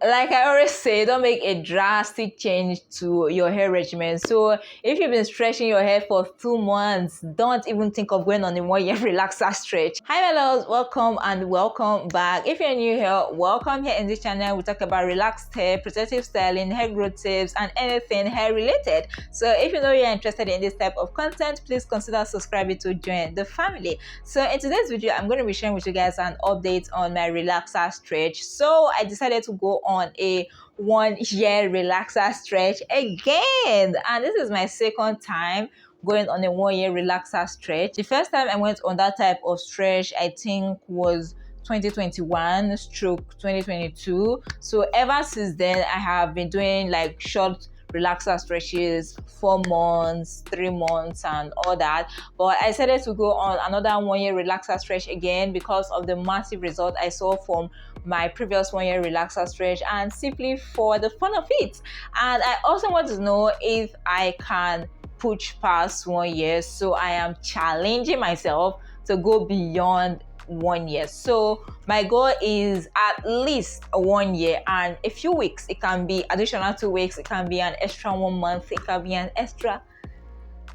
like I always say, don't make a drastic change to your hair regimen. So if you've been stretching your hair for 2 months, don't even think of going on a 1 year relaxer stretch. Hi my loves, welcome and welcome back. If you're new here, welcome. Here in this channel we talk about relaxed hair, protective styling, hair growth tips, and anything hair related. So if you know you're interested in this type of content, please consider subscribing to join the family. So in today's video, I'm going to be sharing with you guys an update on my relaxer stretch. So I decided to go on a 1 year relaxer stretch again, and this is my second time going on a 1 year relaxer stretch. The first time I went on that type of stretch, I think was 2021 stroke 2022. So ever since then, I have been doing like short relaxer stretches, 4 months, 3 months, and all that. But I decided to go on another 1 year relaxer stretch again because of the massive result I saw from my previous 1 year relaxer stretch, and simply for the fun of it. And I also want to know if I can push past 1 year. So I am challenging myself to go beyond 1 year. So my goal is at least 1 year and a few weeks. It can be additional 2 weeks, it can be an extra 1 month, it can be an extra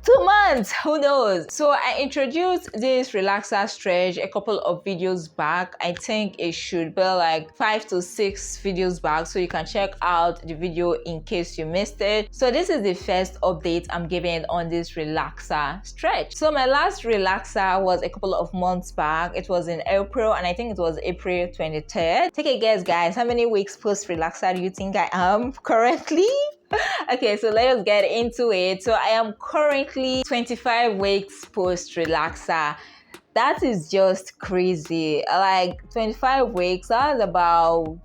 2 months, who knows. So I introduced this relaxer stretch a couple of videos back. I think it should be like 5 to 6 videos back, so you can check out the video in case you missed it. So this is the first update I'm giving on this relaxer stretch. So my last relaxer was a couple of months back. It was in April, and I think it was April 23rd. Take a guess, guys, how many weeks post relaxer do you think I am currently? Okay, so let us get into it. So I am currently 25 weeks post relaxer. That is just crazy. Like 25 weeks, that's about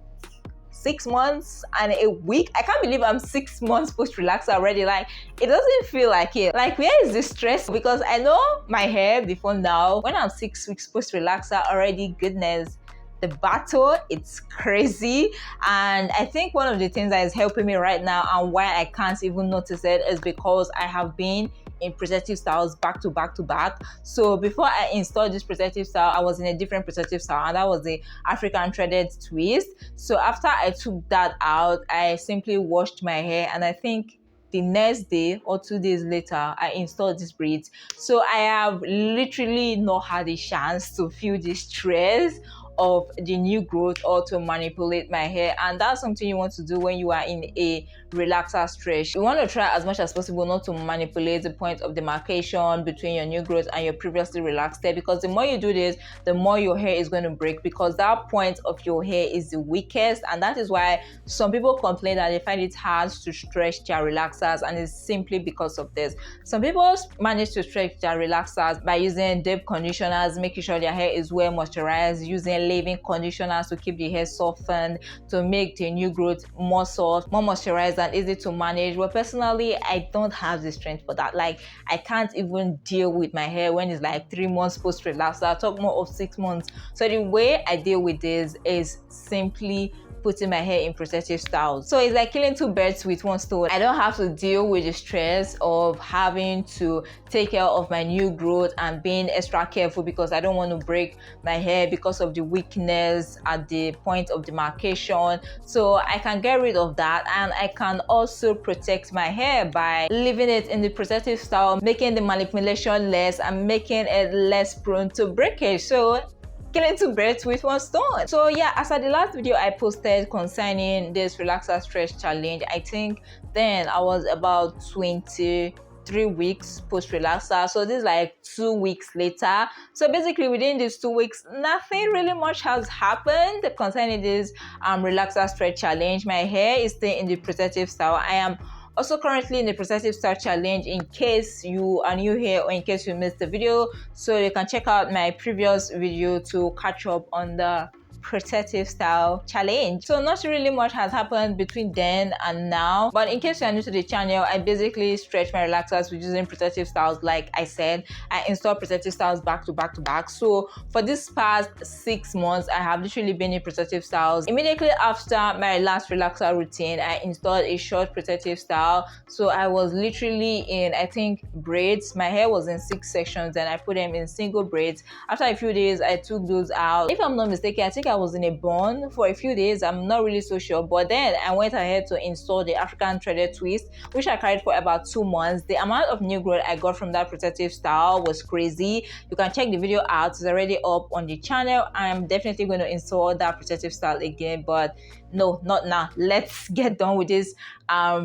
6 months and a week. I can't believe I'm 6 months post relaxer already. Like, it doesn't feel like it. Like, where is the stress? Because I know my hair before now. When I'm 6 weeks post relaxer already, goodness, the battle, it's crazy. And I think one of the things that is helping me right now and why I can't even notice it is because I have been in protective styles back to back to back. So before I installed this protective style, I was in a different protective style, and that was the African threaded twist. So after I took that out, I simply washed my hair, and I think the next day or 2 days later, I installed these braids. So I have literally not had a chance to feel the stress of the new growth or to manipulate my hair. And that's something you want to do when you are in a relaxer stretch. You want to try as much as possible not to manipulate the point of demarcation between your new growth and your previously relaxed hair, because the more you do this, the more your hair is going to break, because that point of your hair is the weakest. And that is why some people complain that they find it hard to stretch their relaxers, and it's simply because of this. Some people manage to stretch their relaxers by using deep conditioners, making sure their hair is well moisturized, using leave-in conditioners to keep the hair softened, to make the new growth more soft, more moisturized, and easy to manage. But personally, I don't have the strength for that. Like, I can't even deal with my hair when it's like 3 months post relaxer. I talk more of 6 months. So the way I deal with this is simply putting my hair in protective styles. So it's like killing 2 birds with 1 stone. I don't have to deal with the stress of having to take care of my new growth and being extra careful because I don't want to break my hair because of the weakness at the point of demarcation. So I can get rid of that, and I can also protect my hair by leaving it in the protective style, making the manipulation less and making it less prone to breakage. So killing 2 birds with 1 stone. So yeah, as at the last video I posted concerning this relaxer stretch challenge, I think then I was about 23 weeks post relaxer. So this is like 2 weeks later. So basically within these 2 weeks, nothing really much has happened concerning this relaxer stretch challenge. My hair is still in the protective style. I am also currently in the protective style challenge, in case you are new here or in case you missed the video. So you can check out my previous video to catch up on the protective style challenge. So not really much has happened between then and now, but in case you are new to the channel, I basically stretch my relaxers with using protective styles. Like I said, I install protective styles back to back to back. So for this past 6 months, I have literally been in protective styles. Immediately after my last relaxer routine, I installed a short protective style. So I was literally in, I think, braids. My hair was in 6 sections and I put them in single braids. After a few days, I took those out. If I'm not mistaken, I think I was in a bun for a few days. I'm not really so sure, but then I went ahead to install the African threaded twist, which I carried for about 2 months. The amount of new growth I got from that protective style was crazy. You can check the video out, it's already up on the channel. I'm definitely going to install that protective style again, but no, not now. Let's get done with this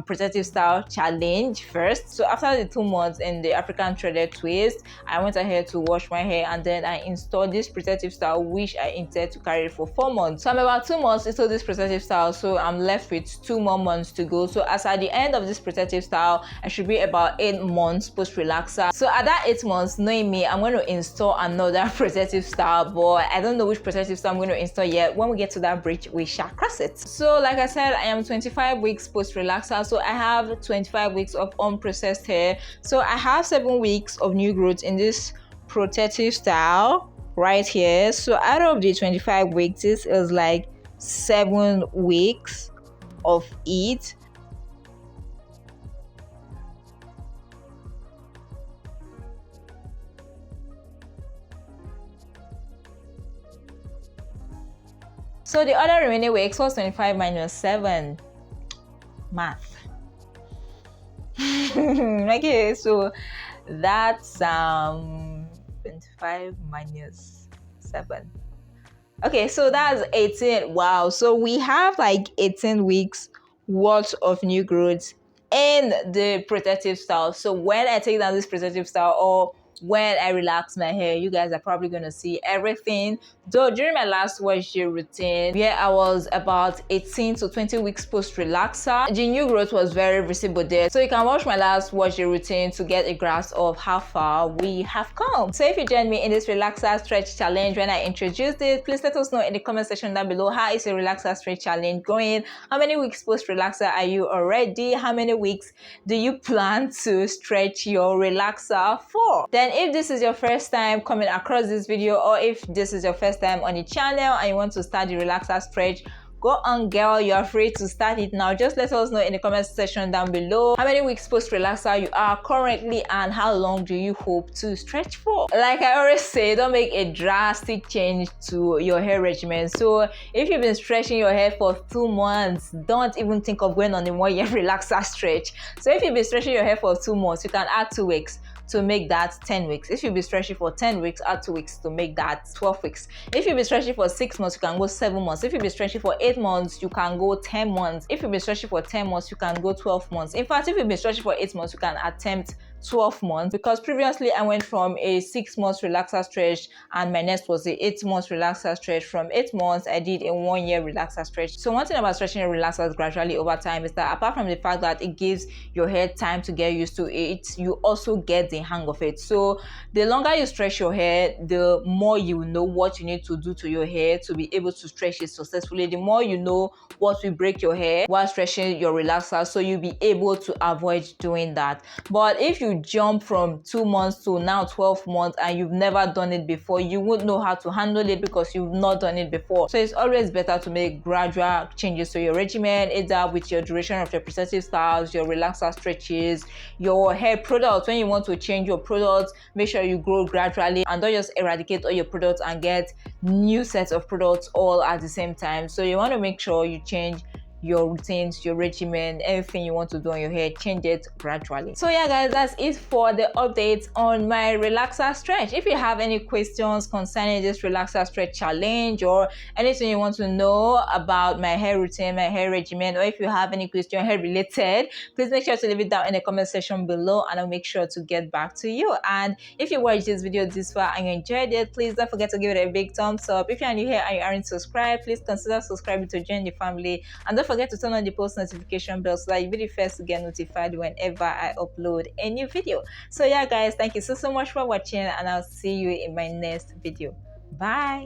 protective style challenge first. So after the 2 months in the African threaded twist, I went ahead to wash my hair, and then I installed this protective style, which I intend to carry for 4 months. So I'm about 2 months into this protective style, so I'm left with 2 more months to go. So as at the end of this protective style, I should be about 8 months post relaxer. So at that 8 months, knowing me, I'm going to install another protective style, but I don't know which protective style I'm going to install yet. When we get to that bridge, we shall cross it. So like I said, I am 25 weeks post relaxer, so I have 25 weeks of unprocessed hair. So I have 7 weeks of new growth in this protective style right here. So out of the 25 weeks, this is like 7 weeks of it. So the other remaining weeks was 25 minus 7. Math. Okay, so that's 25 minus 7. Okay, so that's 18. Wow, so we have like 18 weeks worth of new growth in the protective style. So when I take down this protective style, or when I relax my hair, you guys are probably going to see everything. Though during my last wash day routine, where I was about 18 to 20 weeks post relaxer, the new growth was very visible there. So you can watch my last wash day routine to get a grasp of how far we have come. So if you join me in this relaxer stretch challenge when I introduced it, please let us know in the comment section down below, how is a relaxer stretch challenge going? How many weeks post relaxer are you already? How many weeks do you plan to stretch your relaxer for? Then if this is your first time coming across this video, or if this is your first time on the channel and you want to start the relaxer stretch, go on girl, you are free to start it now. Just let us know in the comment section down below how many weeks post relaxer you are currently and how long do you hope to stretch for. Like I always say, don't make a drastic change to your hair regimen. So if you've been stretching your hair for 2 months, don't even think of going on a 1 year relaxer stretch. So if you've been stretching your hair for 2 months, you can add 2 weeks to make that 10 weeks. If you'll be stretching for 10 weeks, add 2 weeks to make that 12 weeks. If you'll be stretching for 6 months, you can go 7 months. If you'll be stretching for 8 months, you can go 10 months. If you'll be stretching for 10 months, you can go 12 months. In fact, if you've been stretching for 8 months, you can attempt 12 months, because previously I went from a 6 months relaxer stretch and my next was a 8 months relaxer stretch. From 8 months I did a 1 year relaxer stretch. So one thing about stretching your relaxers gradually over time is that apart from the fact that it gives your hair time to get used to it, you also get the hang of it. So the longer you stretch your hair, the more you know what you need to do to your hair to be able to stretch it successfully. The more you know what will break your hair while stretching your relaxer, so you'll be able to avoid doing that. But if you jump from 2 months to now 12 months and you've never done it before, you won't know how to handle it because you've not done it before. So it's always better to make gradual changes to your regimen, either with your duration of your protective styles, your relaxer stretches, your hair products. When you want to change your products, make sure you grow gradually and don't just eradicate all your products and get new sets of products all at the same time. So you want to make sure you change your routines, your regimen, everything you want to do on your hair, change it gradually. So yeah guys, that's it for the updates on my relaxer stretch. If you have any questions concerning this relaxer stretch challenge, or anything you want to know about my hair routine, my hair regimen, or if you have any question hair related, please make sure to leave it down in the comment section below and I'll make sure to get back to you. And if you watched this video this far and you enjoyed it, please don't forget to give it a big thumbs up. If you're new here and you aren't subscribed, please consider subscribing to join the family, and don't forget to turn on the post notification bell so that you'll be the first to get notified whenever I upload a new video. So yeah guys, thank you so much for watching, and I'll see you in my next video. Bye.